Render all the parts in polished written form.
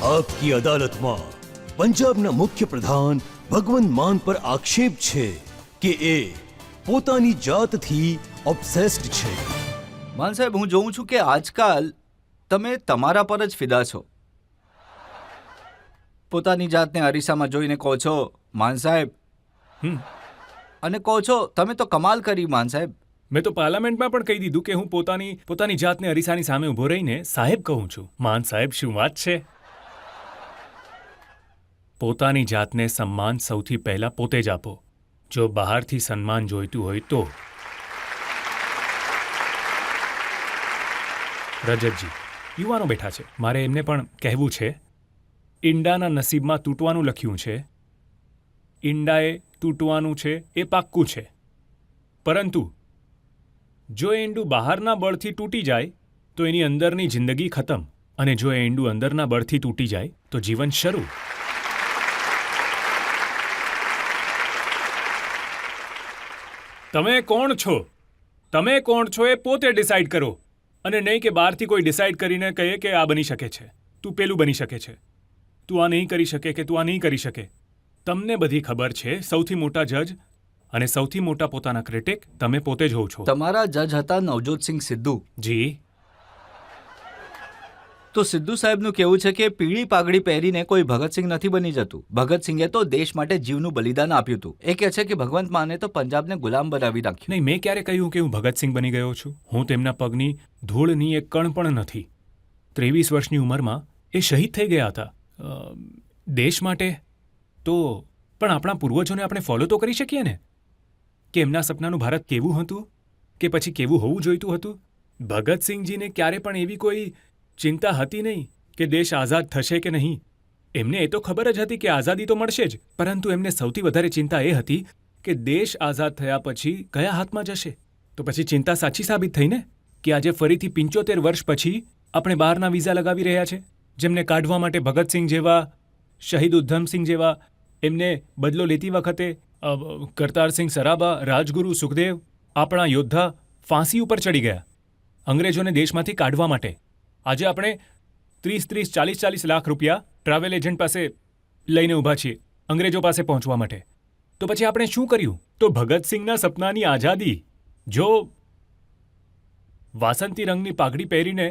આપકી અદાલતમાં પંજાબના મુખ્ય પ્રધાન ભગવંત માન પર આક્ષેપ છે કે એ પોતાની જાતથી ઓબ્સેસ્ડ છે. માન સાહેબ, હું જોઉં છું કે આજકાલ તમે તમારા પર જ ફિદા છો. પોતાની જાતને અરીસામાં જોઈને કહો છો માન સાહેબ, અને કહો છો તમે તો કમાલ કરી માન સાહેબ. મેં તો પાર્લામેન્ટમાં પણ કહી દીધું કે હું પોતાની જાતને અરીસાની સામે ઊભો રહીને સાહેબ કહું છું. માન સાહેબ, શું વાત છે? પોતાની જાતને સન્માન સૌથી પહેલા પોતે જ આપો. જો બહારથી સન્માન જોઈતું હોય તો. રજતજી, યુવાનો બેઠા છે, મારે એમને પણ કહેવું છે. ઈંડાના નસીબમાં તૂટવાનું લખ્યું છે. ઈંડાએ તૂટવાનું છે એ પાક્કું છે, પરંતુ જો એ ઈંડું બહારના બળથી તૂટી જાય તો એની અંદરની જિંદગી ખતમ, અને જો એ ઈંડું અંદરના બળથી તૂટી જાય તો જીવન શરૂ. તમે કોણ છો? તમે કોણ છો એ પોતે ડિસાઈડ કરો, અને નહીં કે બહારથી કોઈ ડિસાઈડ કરીને કહે કે આ બની શકે છે, તું પેલું બની શકે છે, તું આ નહીં કરી શકે કે તું આ નહીં કરી શકે. તમને બધી ખબર છે. સૌથી મોટા જજ અને સૌથી મોટા પોતાના ક્રિટિક તમે પોતે જ હોવ છો. તમારા જજ હતા નવજોતસિંહ સિદ્ધુ. જી. તો સિદ્ધુ સાહેબનું કહેવું છે કે પીળી પાઘડી પહેરીને કોઈ ભગતસિંહ નથી બની જતું. ભગતસિંહે તો દેશ માટે જીવનું બલિદાન આપ્યું હતું. એ કહે છે કે ભગવંત માને તો પંજાબને ગુલામ બનાવી નાખ્યું. નહીં, મેં ક્યારે કહ્યું કે હું ભગતસિંહ બની ગયો છું? હું તેમના પગની ધૂળની એક કણ પણ નથી. 23 વર્ષની ઉંમરમાં એ શહીદ થઈ ગયા હતા દેશ માટે. તો પણ આપણા પૂર્વજોને આપણે ફોલો તો કરી શકીએ ને, કે એમના સપનાનું ભારત કેવું હતું કે પછી કેવું હોવું જોઈતું હતું. ભગતસિંહજીને ક્યારે પણ એવી કોઈ ચિંતા હતી નહીં કે દેશ આઝાદ થશે કે નહીં. એમને એ તો ખબર જ હતી કે આઝાદી તો મળશે જ, પરંતુ એમને સૌથી વધારે ચિંતા એ હતી કે દેશ આઝાદ થયા પછી કયા હાથમાં જશે. તો પછી ચિંતા સાચી સાબિત થઈ ને, કે આજે ફરીથી 75 વર્ષ પછી આપણે બહારના વિઝા લગાવી રહ્યા છે, જેમને કાઢવા માટે ભગતસિંહ જેવા, શહીદ ઉધમસિંહ જેવા, એમને બદલો લેતી વખતે કરતારસિંહ સરાબા, રાજગુરુ સુખદેવ, આપણા યોદ્ધા ફાંસી ઉપર ચડી ગયા અંગ્રેજોને દેશમાંથી કાઢવા માટે. આજે આપણે 30-40 લાખ રૂપિયા ટ્રાવેલ એજન્ટ પાસે લઈને ઊભા છીએ અંગ્રેજો પાસે પહોંચવા માટે. તો પછી આપણે શું કર્યું? તો ભગતસિંહના સપનાની આઝાદી. જો વાસંતી રંગની પાઘડી પહેરીને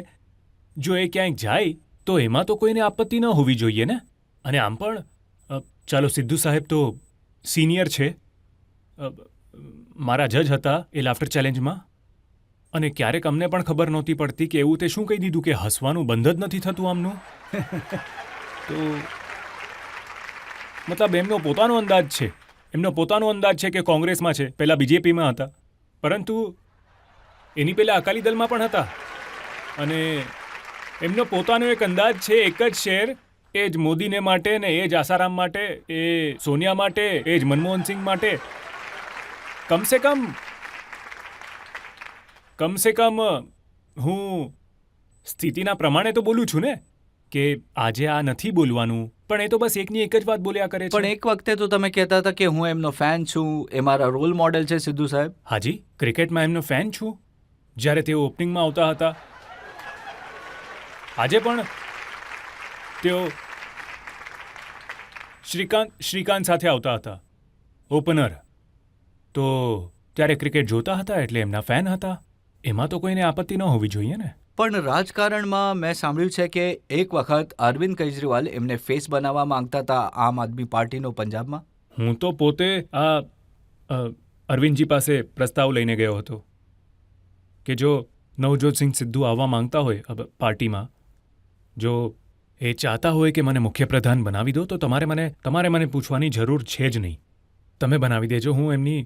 જો એ ક્યાંક જાય તો એમાં તો કોઈને આપત્તિ ન હોવી જોઈએ ને. અને આમ પણ ચાલો, સિદ્ધુ સાહેબ તો સિનિયર છે, મારા જજ હતા એ લાફ્ટર ચેલેન્જમાં, અને ક્યારેક અમને પણ ખબર નહોતી પડતી કે એવું તે શું કહી દીધું કે હસવાનું બંધ જ નથી થતું આમનું. તો મતલબ એમનો પોતાનો અંદાજ છે. એમનો પોતાનો અંદાજ છે કે કોંગ્રેસમાં છે, પહેલાં બીજેપીમાં હતા, પરંતુ એની પહેલાં અકાલી દળમાં પણ હતા. અને એમનો પોતાનો એક અંદાજ છે. એક જ શેર એ જ મોદીને માટે, ને એ જ આસારામ માટે, એ સોનિયા માટે, એ જ મનમોહનસિંહ માટે. કમસે કમ હું સ્થિતિના પ્રમાણે તો બોલું છું ને, કે આજે આ નથી બોલવાનું, પણ એ તો બસ એકની એક જ વાત બોલ્યા કરે છે. પણ એક વખતે તો તમે કહેતા હતા કે હું એમનો ફેન છું, એ મારા રોલ મોડેલ છે સિદ્ધુ સાહેબ. હાજી, ક્રિકેટમાં એમનો ફેન છું. જ્યારે તેઓ ઓપનિંગમાં આવતા હતા, આજે પણ તેઓ શ્રીકાંત સાથે આવતા હતા ઓપનર, તો ત્યારે ક્રિકેટ જોતા હતા એટલે એમના ફેન હતા. એમાં તો કોઈને આપત્તિ ન હોવી જોઈએ ને. પણ રાજકારણમાં મેં સાંભળ્યું છે કે એક વખત અરવિંદ કેજરીવાલ એમને ફેસ બનાવવા માંગતા હતા આમ આદમી પાર્ટીનો પંજાબમાં. હું તો પોતે અરવિંદજી પાસે પ્રસ્તાવ લઈને ગયો હતો કે જો નવજોતસિંહ સિદ્ધુ આવવા માંગતા હોય પાર્ટીમાં, જો એ ચાહતા હોય કે મને મુખ્યપ્રધાન બનાવી દો, તો તમારે મને પૂછવાની જરૂર છે જ નહીં. તમે બનાવી દેજો. હું એમની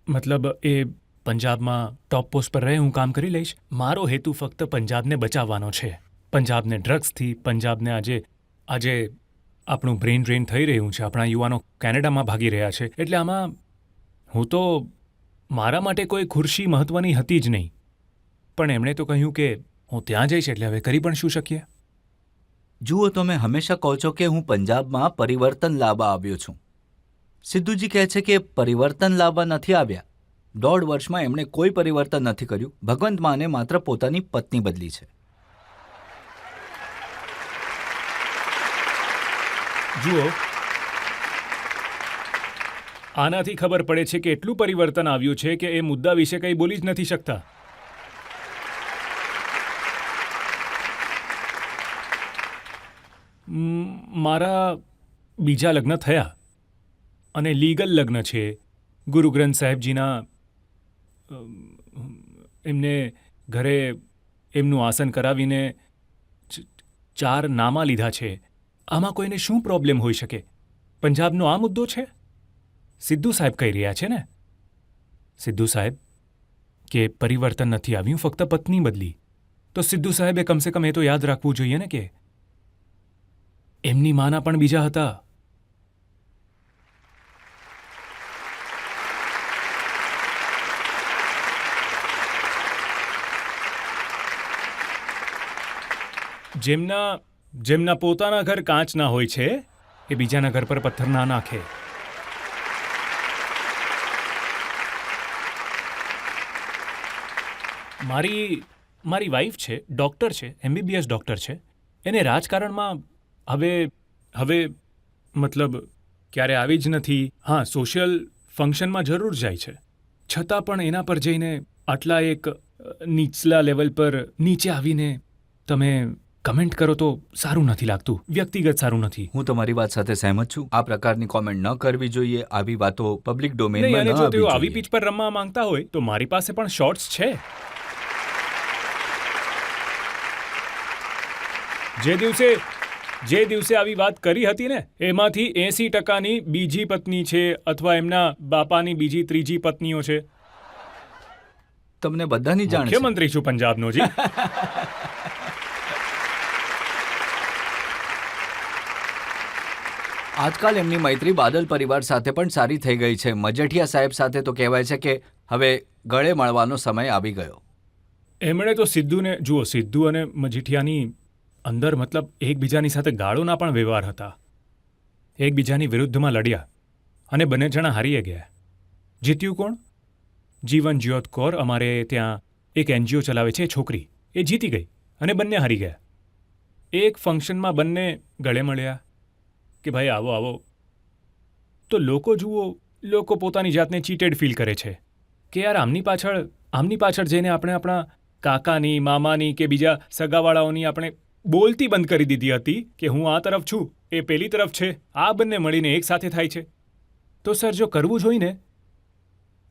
મતલબ એ પંજાબમાં ટોપ પોસ્ટ પર રહે, હું કામ કરી લઈશ. મારો હેતુ ફક્ત પંજાબને બચાવવાનો છે. પંજાબને ડ્રગ્સથી, પંજાબને આજે આપણું બ્રેઇન ડ્રેન થઈ રહ્યું છે, આપણા યુવાનો કેનેડામાં ભાગી રહ્યા છે. એટલે આમાં હું તો, મારા માટે કોઈ ખુરશી મહત્વની હતી જ નહીં. પણ એમણે તો કહ્યું કે હું ત્યાં જઈશ, એટલે હવે કરી પણ શું શકીએ. જુઓ, તમે હંમેશા કહો છો કે હું પંજાબમાં પરિવર્તન લાવવા આવ્યો છું. સિદ્ધુજી કહે છે કે પરિવર્તન લાવવા નથી આવ્યા. 1.5 વર્ષમાં એમણે કોઈ પરિવર્તન નથી કર્યું. ભગવંત માને માત્ર પોતાની પત્ની બદલી છે. જુઓ, આનાથી ખબર પડે છે કે એટલું પરિવર્તન આવ્યું છે કે એ મુદ્દા વિશે કંઈ બોલી જ નથી શકતા. મારા બીજા લગ્ન થયા અને લીગલ લગ્ન છે. ગુરુ ગ્રંથ સાહેબજીના એમને ઘરે એમનું આસન કરાવીને 4 નામા લીધા છે. આમાં કોઈને શું પ્રોબ્લેમ હોઈ શકે? પંજાબનો આ મુદ્દો છે. સિદ્ધુ સાહેબ કહી રહ્યા છે ને, સિદ્ધુ સાહેબ, કે પરિવર્તન નથી આવ્યું, ફક્ત પત્ની બદલી. તો સિદ્ધુ સાહેબે કમસે કમ એ તો યાદ રાખવું જોઈએ ને કે એમની માના પણ બીજા હતા. જેમના પોતાના ઘર કાચના હોય છે એ બીજાના ઘર પર પથ્થર ના નાખે. મારી વાઈફ છે, ડૉક્ટર છે, MBBS ડૉક્ટર છે. એને રાજકારણમાં હવે મતલબ ક્યારે આવી જ નથી. હા, સોશિયલ ફંક્શનમાં જરૂર જાય છે, છતાં પણ એના પર જઈને આટલા એક નીચલા લેવલ પર નીચે આવીને તમે કમેન્ટ કરો તો સારું નથી લાગતું, વ્યક્તિગત સારું નથી. હું તમારી વાત સાથે સહેમત છું. આ પ્રકારની કોમેન્ટ ન કરવી જોઈએ. આવી વાતો પબ્લિક નહીં, ડોમેનમાં અને ન જો આવવી તેઓ આવી જોઈએ. પીચ પર રમવા માંગતા હોય તો મારી પાસે પણ શોર્ટ્સ છે. જે દિવસે આવી વાત કરી હતી ને, એમાંથી 80%ની બીજી પત્ની છે અથવા એમના બાપાની બીજી ત્રીજી પત્નીઓ છે. તમને બધાની જાણ છે. મુખ્યમંત્રી છું પંજાબનો જી. આજકાલ એમની મૈત્રી બાદલ પરિવાર સાથે પણ સારી થઈ ગઈ છે. મજેઠિયા સાહેબ સાથે તો કહેવાય છે કે હવે ગળે મળવાનો સમય આવી ગયો. એમણે તો સિદ્ધુ અને મજીઠિયાની અંદર મતલબ એકબીજાની સાથે ગાળોના પણ વ્યવહાર હતા. એકબીજાની વિરુદ્ધમાં લડ્યા અને બંને જણા હારી ગયા. જીત્યું કોણ? જીવન જ્યોત કૌર, અમારે ત્યાં એક NGO ચલાવે છે, છોકરી, એ જીતી ગઈ અને બંને હારી ગયા. એક ફંક્શનમાં બંને ગળે મળ્યા કે ભાઈ આવો આવો. તો લોકો પોતાની જાતને ચીટેડ ફીલ કરે છે કે યાર આમની પાછળ જઈને આપણે આપણા કાકાની, મામાની કે બીજા સગાવાળાઓની આપણે બોલતી બંધ કરી દીધી હતી કે હું આ તરફ છું, એ પેલી તરફ છે, આ બંને મળીને એક સાથે થાય છે. તો સર, જો કરવું જોઈએ ને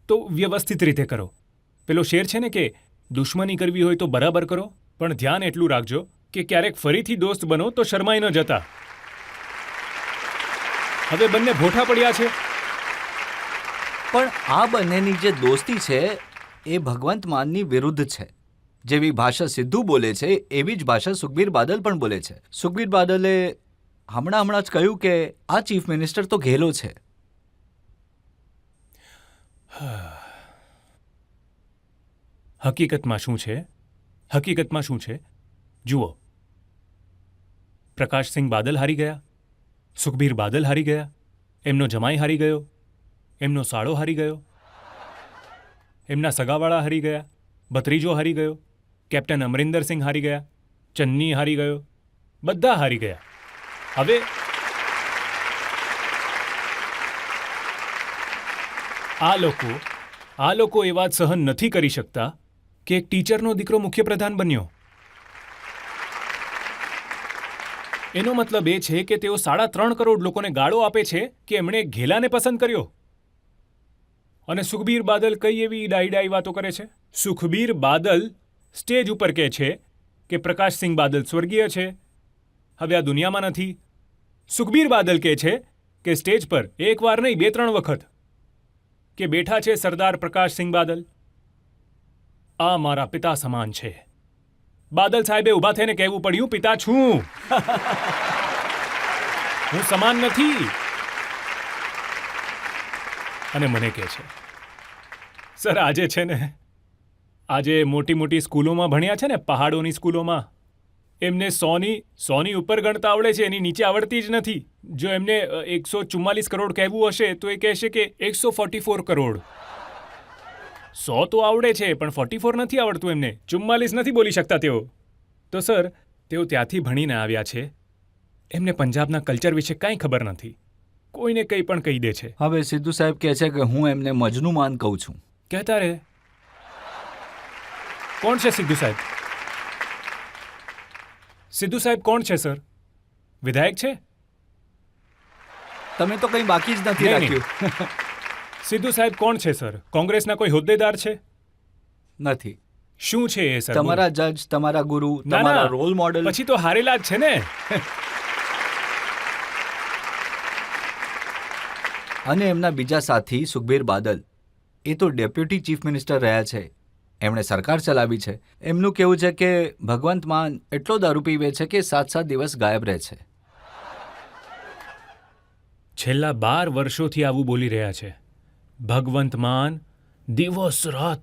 તો વ્યવસ્થિત રીતે કરો. પેલો શેર છે ને કે દુશ્મની કરવી હોય તો બરાબર કરો, પણ ધ્યાન એટલું રાખજો કે ક્યારેક ફરીથી દોસ્ત બનો તો શરમાઈ ન જતા. હવે બંને ભોઠા પડ્યા છે. પણ આ બંનેની જે દોસ્તી છે એ ભગવંત માનની વિરુદ્ધ છે. જેવી ભાષા સિદ્ધુ બોલે છે એવી જ ભાષા સુખબીર બાદલ પણ બોલે છે. સુખબીર બાદલે હમણાં જ કહ્યું કે આ ચીફ મિનિસ્ટર તો ઘેલો છે. હકીકતમાં શું છે? જુઓ, પ્રકાશસિંહ બાદલ હારી ગયા, સુખબીર બાદલ હારી ગયા, એમનો જમાઈ હારી ગયો, એમનો સાળો હારી ગયો, એમના સગાવાળા હારી ગયા, ભત્રીજો હારી ગયો, કેપ્ટન અમરિંદર સિંહ હારી ગયા, ચન્ની હારી ગયો, બધા હારી ગયા. હવે આ લોકો એ વાત સહન નથી કરી શકતા કે એક ટીચરનો દીકરો મુખ્યપ્રધાન બન્યો. એનો મતલબ એ છે કે તેઓ 3.5 કરોડ લોકોને ગાળો આપે છે કે એમણે ઘેલાને પસંદ કર્યો. અને સુખબીર બાદલ કઈ એવી ડાઈ વાતો કરે છે? સુખબીર બાદલ સ્ટેજ ઉપર કહે છે કે પ્રકાશસિંહ બાદલ સ્વર્ગીય છે, હવે આ દુનિયામાં નથી. સુખબીર બાદલ કહે છે કે સ્ટેજ પર એક વાર નહીં 2-3 વખત કે બેઠા છે સરદાર પ્રકાશસિંહ બાદલ, આ મારા પિતા સમાન છે. બાદલ સાહેબે ઊભા થઈને કહેવું પડ્યું, પિતા છું, હું સમાન નથી. અને મને કહે છે, સર આજે મોટી સ્કૂલોમાં ભણ્યા છે ને, પહાડોની સ્કૂલોમાં, એમને 100ની ઉપર ગણતા આવડે છે, એની નીચે આવડતી જ નથી. જો એમને 144 કરોડ કહેવું હશે તો એ કહેશે કે 144 કરોડ. 100 તો આવડે છે પણ 44 નથી આવડતું એમને, 44 નથી બોલી શકતા તેઓ. તો સર, તેઓ ત્યાંથી ભણીને આવ્યા છે એમને પંજાબના કલ્ચર વિશે કાંઈ ખબર નથી. કોઈને કંઈ પણ કહી દે છે. હવે સિદ્ધુ સાહેબ કહે છે કે હું એમને મજનુ માન કહું છું. કહેતા રહે. કોણ છે સિદ્ધુ સાહેબ? સિદ્ધુ સાહેબ કોણ છે સર? વિધાયક છે? તમે તો કંઈ બાકી જ નથી નહીં, રાખ્યું. સિદ્ધુ સાહેબ કોણ છે સર? કોંગ્રેસના કોઈ હોદ્દેદાર છે? નથી. શું છે એ સર? તમારા જજ, તમારા ગુરુ, ના, ના. તમારા રોલ મોડેલ. પછી તો હારેલા જ છે ને. અને એમના બીજા સાથી સુખબીર બાદલ, એ તો ડેપ્યુટી ચીફ મિનિસ્ટર રહ્યા છે. એમણે સરકાર ચલાવી છે. એમનું કહેવું છે કે ભગવંત માન એટલો દારૂ પીવે છે કે 7-7 દિવસ ગાયબ રહે છે. છેલ્લા 12 વર્ષોથી આવું બોલી રહ્યા છે. ભગવંત માન દિવસ રાત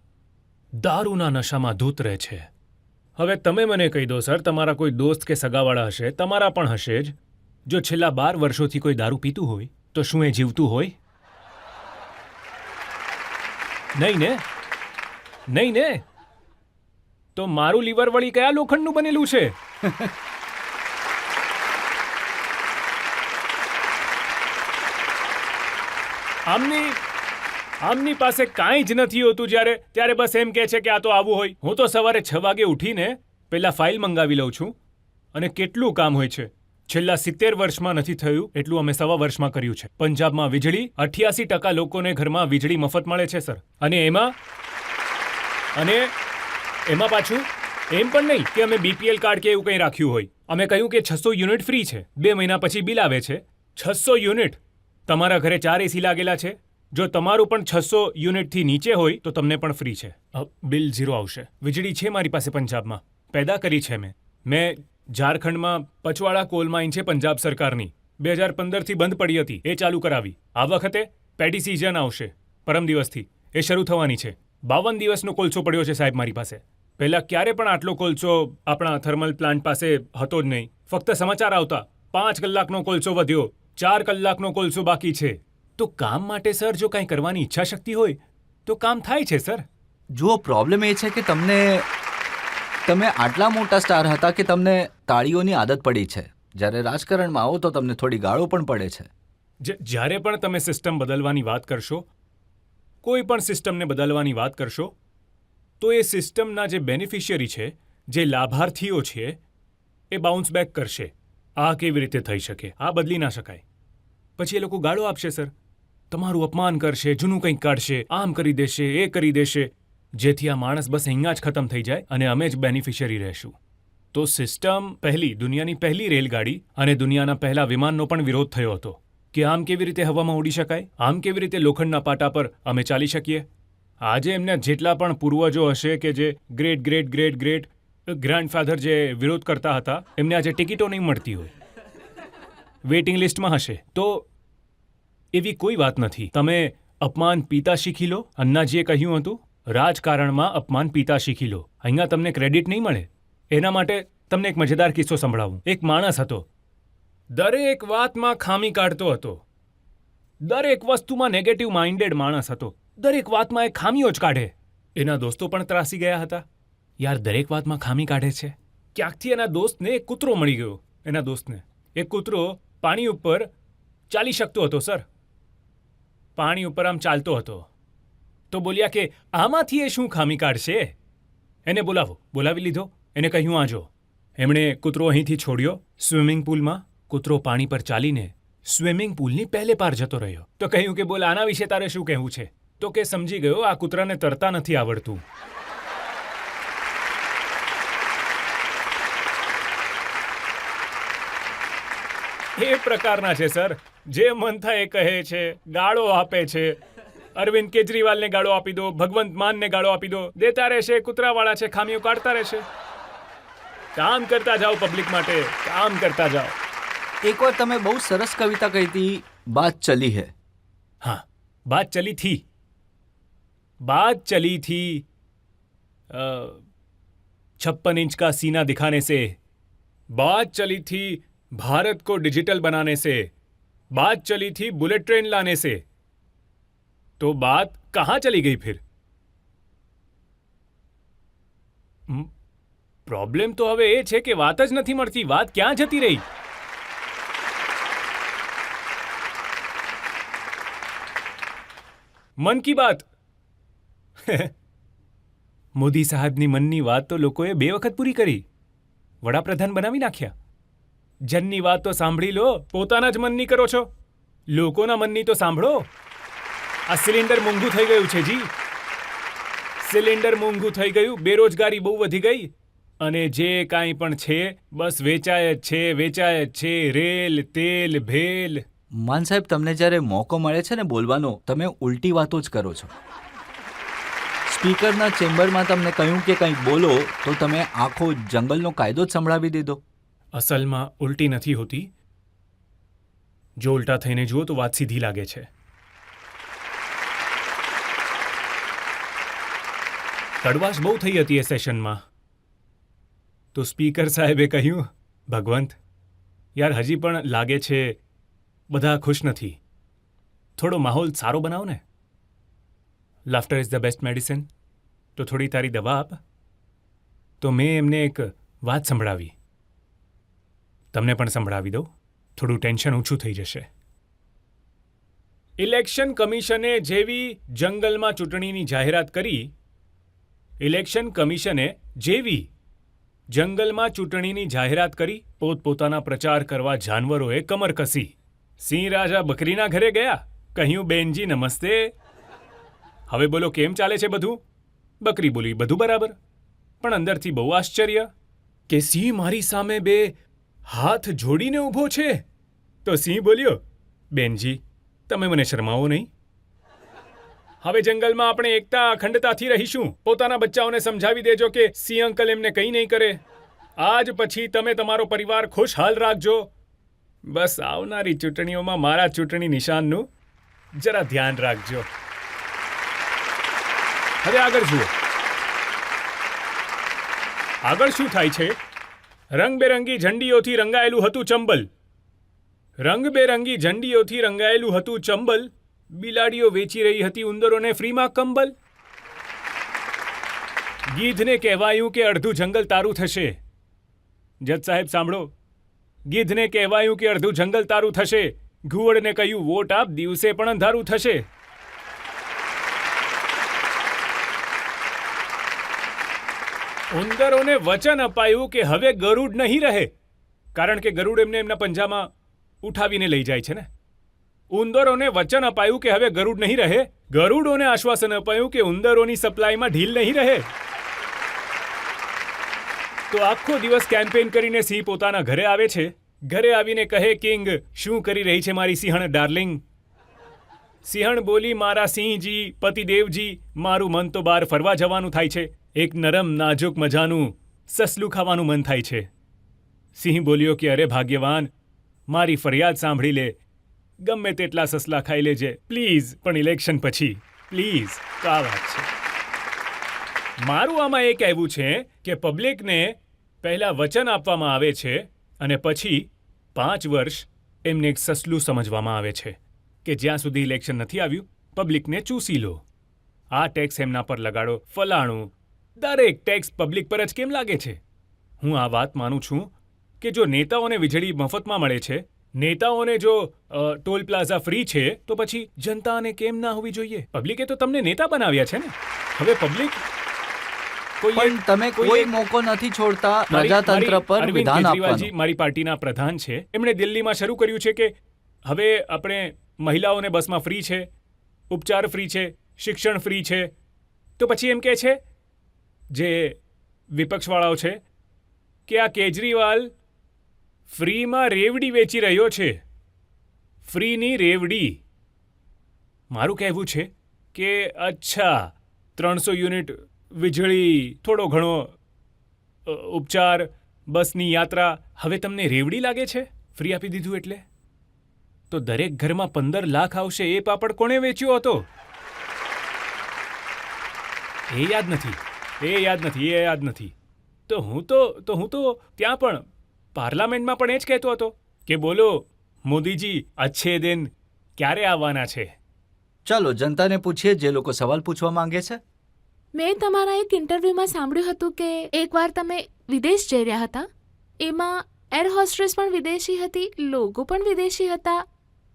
દારૂના નશામાં ધૂત રહે છે. હવે તમે મને કહી દો સર, તમારા કોઈ દોસ્ત કે સગાવાળા હશે, તમારા પણ હશે જ, જો છેલ્લા 12 વર્ષોથી કોઈ દારૂ પીતું હોય તો શું એ જીવતું હોય? નહીં ને? નહીં ને? તો મારું લીવર વળી કયા લોખંડનું બનેલું છે? આમની પાસે કાંઈ જ નથી હોતું ત્યારે બસ એમ કહે છે કે આ તો આવું હોય. હું તો સવારે 6 વાગે ઉઠીને પહેલા ફાઇલ મંગાવી લઉં છું. અને કેટલું કામ હોય છે. છેલ્લા 70 વર્ષમાં નથી થયું એટલું અમે 1.25 વર્ષમાં કર્યું છે. પંજાબમાં વીજળી 88% લોકોને ઘરમાં વીજળી મફત મળે છે સર. અને એમાં પાછું એમ પણ નહીં કે અમે બીપીએલ કાર્ડ કે એવું કંઈ રાખ્યું હોય. અમે કહ્યું કે 600 યુનિટ ફ્રી છે. 2 મહિના પછી બિલ આવે છે 600 યુનિટ. તમારા ઘરે 4 એસી લાગેલા છે. જો તમારું પણ 600 યુનિટથી નીચે હોય તો તમને પણ ફ્રી છે. બિલ 0 આવશે. વીજળી છે મારી પાસે પંજાબમાં. પેદા કરી છે મેં ઝારખંડમાં પચવાડા કોલ માઇન છે પંજાબ સરકારની. 2015થી બંધ પડી હતી, એ ચાલુ કરાવી. આ વખતે પેડી સિઝન આવશે પરમ દિવસથી. એ શરૂ થવાની છે. 52 દિવસનો કોલસો પડ્યો છે સાહેબ મારી પાસે. પહેલા ક્યારે પણ આટલો કોલસો આપણા થર્મલ પ્લાન્ટ પાસે હતો જ નહીં. ફક્ત સમાચાર આવતા 5 કલાકનો કોલસો વધ્યો, 4 કલાકનો કોલસો બાકી છે. તો કામ માટે સર જો કાંઈ કરવાની ઈચ્છા શક્તિ હોય તો કામ થાય છે સર. જુઓ, પ્રોબ્લેમ એ છે કે તમે આટલા મોટા સ્ટાર હતા કે તમને તાળીઓની આદત પડી છે. જ્યારે રાજકારણમાં આવો તો તમને થોડી ગાળો પણ પડે છે. જ્યારે પણ તમે સિસ્ટમ બદલવાની વાત કરશો, કોઈ પણ સિસ્ટમને બદલવાની વાત કરશો, તો એ સિસ્ટમના જે બેનિફિશિયરી છે, જે લાભાર્થીઓ છે, એ બાઉન્સ બેક કરશે. આ કેવી રીતે થઈ શકે? આ બદલી ના શકાય. પછી એ લોકો ગાળો આપશે સર, તમારું અપમાન કરશે, જૂનું કંઈક કાઢશે, આમ કરી દેશે, એ કરી દેશે, જેથી આ માણસ બસ અહીંયા જ ખતમ થઈ જાય અને અમે જ બેનિફિશિયરી રહેશું. તો સિસ્ટમ દુનિયાની પહેલી રેલગાડી અને દુનિયાના પહેલા વિમાનનો પણ વિરોધ થયો હતો કે આમ કેવી રીતે હવામાં ઉડી શકાય, આમ કેવી રીતે લોખંડના પાટા પર અમે ચાલી શકીએ. આજે એમના જેટલા પણ પૂર્વજો હશે કે જે great great great great grandfather જે વિરોધ કરતા હતા, એમને આજે ટિકિટો નહીં મળતી હોય, વેઇટિંગ લિસ્ટમાં હશે. તો એવી કોઈ વાત નથી. તમે અપમાન પીતા શીખી લો. અન્નાજીએ કહ્યું હતું, રાજકારણમાં અપમાન પીતા શીખી લો. અહીંયા તમને ક્રેડિટ નહીં મળે. એના માટે તમને એક મજેદાર કિસ્સો સંભળાવું. એક માણસ હતો, દરેક વાતમાં ખામી કાઢતો હતો. દરેક વસ્તુમાં નેગેટિવ માઇન્ડેડ માણસ હતો. દરેક વાતમાં એ ખામીઓ જ કાઢે. એના દોસ્તો પણ ત્રાસી ગયા હતા. યાર, દરેક વાતમાં ખામી કાઢે છે. ક્યાંકથી એના દોસ્તને એક કૂતરો મળી ગયો. એના દોસ્તને એક કૂતરો પાણી ઉપર ચાલી શકતો હતો સર. પાણી ઉપર આમ ચાલતો હતો. તો બોલ્યા કે આમાંથી એ શું ખામી કાઢશે? એને બોલાવી લીધો. એને કહ્યું આજો. એમણે કૂતરો અહીંથી છોડ્યો સ્વિમિંગ પુલમાં. કૂતરો પાણી પર ચાલીને સ્વિમિંગ પુલની પહેલે પાર જતો રહ્યો. તો કહ્યું કે બોલ, આના વિશે તારે શું કહેવું છે? તો કે સમજી ગયો આ કૂતરાને તરતા નથી આવડતું. એ પ્રકારના છે સર, જે મન થાય એ કહે છે, ગાળો આપે છે. અરવિંદ કેજરીવાલને ગાળો આપી દો, ભગવંત માનને ગાળો આપી દો, દેતા રહેશે. કૂતરાવાળા છે, ખામીઓ કાઢતા રહેશે. કામ કરતા જાઓ, પબ્લિક માટે કામ કરતા જાઓ. એકવાર તમે બહુ સરસ કવિતા કહી હતી, બાત ચલી હૈ. હા, बात चली थी 56 इंच का सीना दिखाने से, बात चली थी भारत को डिजिटल बनाने से, बात चली थी बुलेट ट्रेन लाने से. तो बात कहाँ चली गई फिर? પ્રોબ્લેમ તો હવે એ છે કે વાત જ નથી મળતી. વાત ક્યાં જતી રહી? મન કી બાત. મોદી સાહેબની મનની વાત તો લોકોએ 2 વખત પૂરી કરી, વડાપ્રધાન બનાવી નાખ્યા. જનની વાત તો સાંભળી લો, પોતાના જ મનની કરો છો. લોકોના મનની તો સાંભળો. આ સિલિન્ડર મોંઘું થઈ ગયું છે જી, સિલિન્ડર મોંઘું થઈ ગયું, બેરોજગારી બહુ વધી ગઈ, અને જે કાંઈ પણ છે બસ વેચાય જ છે, વેચાય જ છે. રેલ, તેલ, ભેલ. માન સાહેબ, તમને જ્યારે મોકો મળે છે ને બોલવાનો, તમે ઉલટી વાતો જ કરો છો. સ્પીકરના ચેમ્બરમાં તમને કહ્યું કે કંઈક બોલો તો તમે આખો જંગલનો કાયદો જ સંભળાવી દીધો. અસલમાં ઉલટી નથી હોતી. જો ઉલટા થઈને જુઓ તો વાત સીધી લાગે છે. કડવાશ બહુ થઈ હતી એ સેશનમાં. તો સ્પીકર સાહેબે કહ્યું, ભગવંત યાર, હજી પણ લાગે છે બધા ખુશ નથી, થોડો માહોલ સારો બનાવો ને. Laughter is the best medicine. તો થોડી તારી દવા આપ. તો મેં એમને એક વાત સંભળાવી, તમને પણ સંભળાવી દઉં, થોડું ટેન્શન ઓછું થઈ જશે. ઇલેક્શન કમિશને જેવી જંગલમાં ચૂંટણીની જાહેરાત કરી, ઇલેક્શન કમિશને જેવી જંગલમાં ચૂંટણીની જાહેરાત કરી, પોતપોતાના પ્રચાર કરવા જાનવરોએ કમર કસી. સિંહ રાજા બકરીના ઘરે ગયા, કહ્યું બેનજી નમસ્તે. હવે બોલો કેમ ચાલે છે બધું? બકરી બોલી બધું બરાબર, પણ અંદરથી બહુ આશ્ચર્ય કે સિંહ મારી સામે 2 હાથ જોડીને ઊભો છે. તો સિંહ બોલ્યો, બેનજી તમે મને શરમાવો નહીં. હવે જંગલમાં આપણે એકતા અખંડતાથી રહીશું. પોતાના બચ્ચાઓને સમજાવી દેજો કે સિંહ અંકલ એમને કંઈ નહીં કરે. આજ પછી તમે તમારો પરિવાર ખુશહાલ રાખજો. બસ આવનારી ચૂંટણીઓમાં મારા ચૂંટણી નિશાનનું જરા ધ્યાન રાખજો. હવે આગળ જુઓ, આગળ શું થાય છે? રંગબેરંગી ઝંડીઓથી રંગાયેલું હતું ચંબલ. રંગબેરંગી ઝંડીઓથી રંગાયેલું હતું ચંબલ. બિલાડીઓ વેચી રહી હતી ઉંદરોને ફ્રીમાં કંબલ. ગીધને કહેવાયું કે અડધું જંગલ તારું થશે. જજ સાહેબ સાંભળો, ગીધને કહેવાયું કે અડધું જંગલ તારું થશે. ઘુવડને કહ્યું વોટ આપ, દિવસે પણ અંધારું થશે. ઉંદરોને વચન અપાયું કે હવે ગરુડ નહીં રહે, કારણ કે ગરુડ એમને એમના પંજામાં ઉઠાવીને લઈ જાય છે ને. ઉંદરોને વચન અપાયું કે હવે ગરુડ નહીં રહે. ગરુડોને આશ્વાસન અપાયું કે ઉંદરોની સપ્લાયમાં ઢીલ નહીં રહે. તો આખો દિવસ કેમ્પેન કરીને સિંહ પોતાના ઘરે આવે છે. ઘરે આવીને કહે, કિંગ શું કરી રહી છે મારી સિંહણ ડાર્લિંગ? સિંહણ બોલી, મારા સિંહજી, પતિદેવજી, મારું મન તો બહાર ફરવા જવાનું થાય છે. એક નરમ નાજુક મજાનું સસલું ખાવાનું મન થાય છે. સિંહ બોલ્યો કે અરે ભાગ્યવાન, મારી ફરિયાદ સાંભળી લે. ગમે તેટલા સસલા ખાઈ લેજે પ્લીઝ, પણ ઇલેક્શન પછી પ્લીઝ. તો આ વાત છે. મારું આમાં એ કહેવું છે કે પબ્લિકને પહેલાં વચન આપવામાં આવે છે અને પછી 5 વર્ષ એમને એક સસલું સમજવામાં આવે છે કે જ્યાં સુધી ઇલેક્શન નથી આવ્યું પબ્લિકને ચૂસી લો. આ ટેક્સ એમના પર લગાડો, ફલાણું. દરેક ટેક્સ પબ્લિક પર જ કેમ લાગે છે? હું આ વાત માનું છું કે જો નેતાઓને વીજળી મફતમાં મળે છે, નેતાઓને જો ટોલ પ્લાઝા ફ્રી છે, તો પછી જનતાને કેમ ના હોવી જોઈએ? પબ્લિકે તો તમને નેતા બનાવ્યા છે ને. હવે પબ્લિક પણ તમે કોઈ મોકો નથી છોડતા પ્રજાતંત્ર પર વિધાન આપવાનું. મારી પાર્ટીના પ્રધાન છે, એમણે દિલ્હીમાં શરૂ કર્યું છે કે હવે આપણે મહિલાઓને બસમાં ફ્રી છે, ઉપચાર ફ્રી છે, શિક્ષણ ફ્રી છે. તો પછી એમ કહે છે જે વિપક્ષવાળાઓ છે કે આ કેજરીવાલ ફ્રીમાં રેવડી વેચી રહ્યો છે. ફ્રીની રેવડી. મારું કહેવું છે કે અચ્છા 300 યુનિટ વીજળી, થોડો ઘણો ઉપચાર, બસની યાત્રા, હવે તમને રેવડી લાગે છે ફ્રી આપી દીધું એટલે? તો દરેક ઘરમાં 15 લાખ આવશે. એ પાપડ કોણે વેચ્યો હતો? એ યાદ નથી. તો હું તો ત્યાં પણ પાર્લામેન્ટમાં પણ એ જ કહેતો હતો કે બોલો મોદીજી, અચ્છે દિન ક્યારે આવવાના છે? ચાલો જનતાને પૂછીએ જે લોકો સવાલ પૂછવા માંગે છે. મેં તમારા એક ઇન્ટરવ્યૂમાં સાંભળ્યું હતું કે એકવાર તમે વિદેશ જઈ રહ્યા હતા. એમાં એર હોસ્ટ્રેસ પણ વિદેશી હતી, લોગો પણ વિદેશી હતા.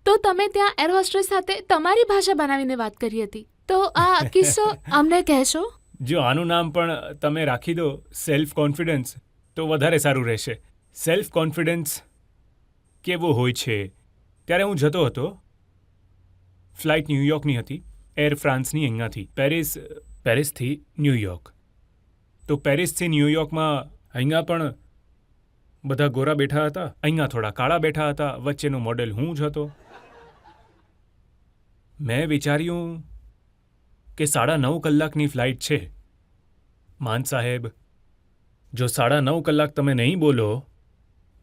તો તમે ત્યાં એર હોસ્ટ્રેસ સાથે તમારી ભાષા બનાવીને વાત કરી હતી. તો આ કિસ્સો અમને કહેશો? જો આનું નામ પણ તમે રાખી દો સેલ્ફ કોન્ફિડન્સ તો વધારે સારું રહેશે. સેલ્ફ કોન્ફિડન્સ કેવો હોય છે? ત્યારે હું જતો હતો, ફ્લાઇટ ન્યૂયોર્કની હતી, એર ફ્રાન્સની અહીંયાથી પેરિસથી ન્યૂયોર્ક. તો પેરિસથી ન્યૂયોર્કમાં અહીંયા પણ બધા ગોરા બેઠા હતા, અહીંયા થોડા કાળા બેઠા હતા, વચ્ચેનો મોડેલ હું જ હતો. મેં વિચાર્યું કે 9.5 કલાકની ફ્લાઇટ છે. માન સાહેબ, જો 9.5 કલાક તમે નહીં બોલો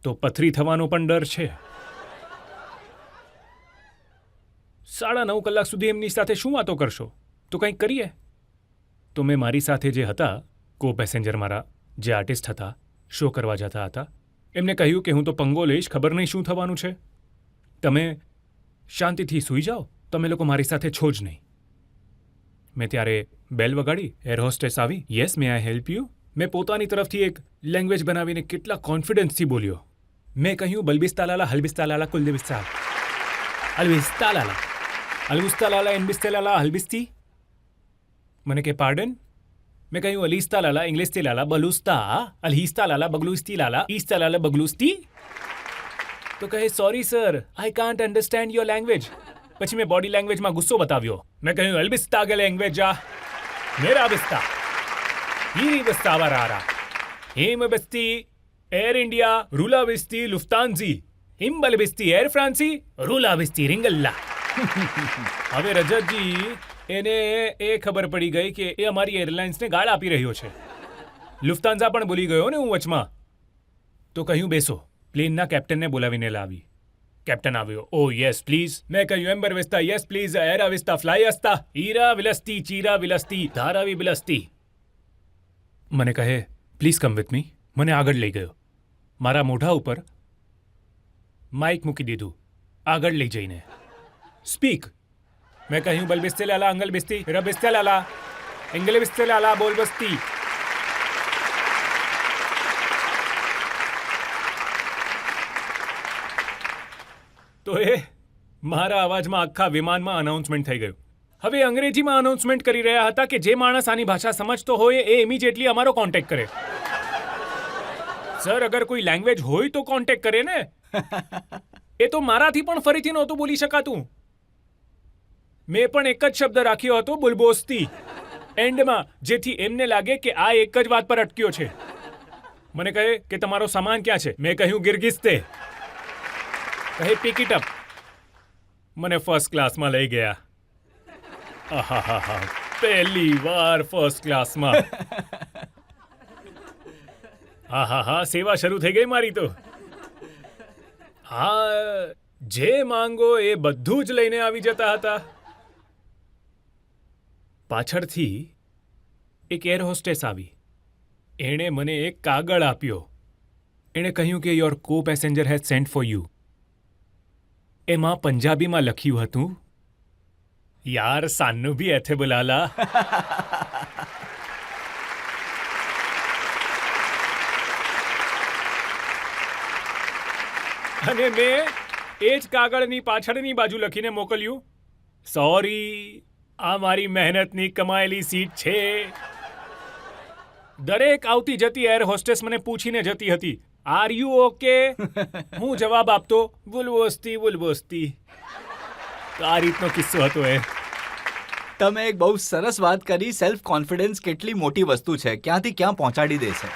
તો પથરી થવાનો પણ ડર છે. 9.5 કલાક સુધી એમની સાથે શું વાતો કરશો? તો કંઈક કરીએ. તો મેં મારી સાથે જે હતા કો પેસેન્જર, મારા જે આર્ટિસ્ટ હતા, શો કરવા જતા હતા, એમને કહ્યું કે હું તો પંગો લઈશ, ખબર નહીં શું થવાનું છે. તમે શાંતિથી સૂઈ જાઓ, તમે લોકો મારી સાથે છો જ નહીં. મેં ત્યારે બેલ વગાડી, એર હોસ્ટેસ આવી. Yes, May I help you? મેં પોતાની તરફથી એક લેંગ્વેજ બનાવીને કેટલા કોન્ફિડન્સથી બોલ્યો. મેં કહ્યું બલ્બિસ્તાલાલા હલબિસ્તાલાલા કુલદિબિસ્તા અલ્બિસ્તાલાલા અલ્બુસ્તાલાલા એનબિસ્તલાલા હલબિસ્તી. મને કે પાર્ડન? મેં કહ્યું અલીસ્તાલાલા ઇંગ્લિસ્તીલાલા બલુસ્તા અલહિસ્તાલાલા બગલુસ્તીલાલા ઈસ્તાલાલા બગલુસ્તી. તો કહે sorry sir, I can't understand your language. પછી મેં બોડી લેંગ્વેજમાં ગુસ્સો બતાવ્યો. મેં કહ્યું અલ્બિસ્તા કે લેંગ્વેજ આ મેરા બિસ્તા હીરી બસ્તા વરારા હેમ બસ્તી air India રૂલા Bisti લુફ્તાન્ઝી હિમ્બલ Bisti air ફ્રાન્સી રૂલા Bisti રિંગલ્લા. હવે રજતજી એને એ ખબર પડી ગઈ કે એ અમારી એરલાઇન્સને ગાળ આપી રહ્યો છે. લુફ્તાન્ઝા પણ ભૂલી ગયો ને હું વચમાં. તો કહ્યું બેસો. પ્લેનના કેપ્ટનને બોલાવીને લાવી. કેપ્ટન આવ્યો. Oh yes please. મેં કહ્યું એમ્બર વિસ્તા યસ પ્લીઝ, એરા વિસ્તા ફ્લાય હસ્તા ઈરા વિલસ્તી ચીરા વિલસ્તી ધારાવી બિલસ્તી. મને કહે પ્લીઝ કમ વિથ મી. મને આગળ લઈ ગયો. મારા મોઢા ઉપર માઇક મૂકી દીધું, આગળ લઈ જઈને સ્પીક. મેં કહ્યું બલબિસ્તે લાલા અંગલ બિસ્તી રબિસ્તે લાલા એંગલે બિસ્તે લાલા બોલ બસ્તી. તો એ મારા અવાજમાં આખા વિમાનમાં અનાઉન્સમેન્ટ થઈ ગયું. હવે અંગ્રેજીમાં અનાઉન્સમેન્ટ કરી રહ્યા હતા કે જે માણસ આની ભાષા સમજતો હોય એ ઇમિડિયેટલી અમારો કોન્ટેક્ટ કરે. સર, અગર કોઈ લેંગ્વેજ હોય તો કોન્ટેક્ટ કરે ને. એ તો મારાથી પણ ફરીથી નહોતું બોલી શકાતું. મેં પણ એક જ શબ્દ રાખ્યો હતો, બુલબોસ્તી, એન્ડમાં, જેથી એમને લાગે કે આ એક જ વાત પર અટક્યો છે. મને કહે કે તમારો સામાન ક્યાં છે? મેં કહ્યું ગિરગિસ્તે. કહે પિક ઇટ અપ. મને ફર્સ્ટ ક્લાસમાં લઈ ગયા. આહાહા, પહેલી વાર ફર્સ્ટ ક્લાસમાં. આહાહા, સેવા શરૂ થઈ ગઈ મારી તો. હા, જે માંગો એ બધું જ લઈને આવી જતા હતા. પાછળથી એક એર હોસ્ટેસ આવી. એણે મને એક કાગળ આપ્યો. એણે કહ્યું કે your co passenger has sent for you. એમાં પંજાબીમાં લખ્યું હતું, યાર સાન્નુ ભી એથે બુલાલા. અને મેં એ જ કાગળની પાછળની બાજુ લખીને મોકલ્યું, સોરી, આ મારી મહેનતની કમાયેલી સીટ છે. દરેક આવતી જતી એર હોસ્ટેસ મને પૂછીને જતી હતી, આર યુ ઓકે? હું જવાબ આપતો, બુલબોસ્તી બુલબોસ્તી. તો આ રીતનો કિસ્સો હતો એ. તમે એક બહુ સરસ વાત કરી, સેલ્ફ કોન્ફિડન્સ કેટલી મોટી વસ્તુ છે, ક્યાંથી ક્યાં પહોંચાડી દે છે.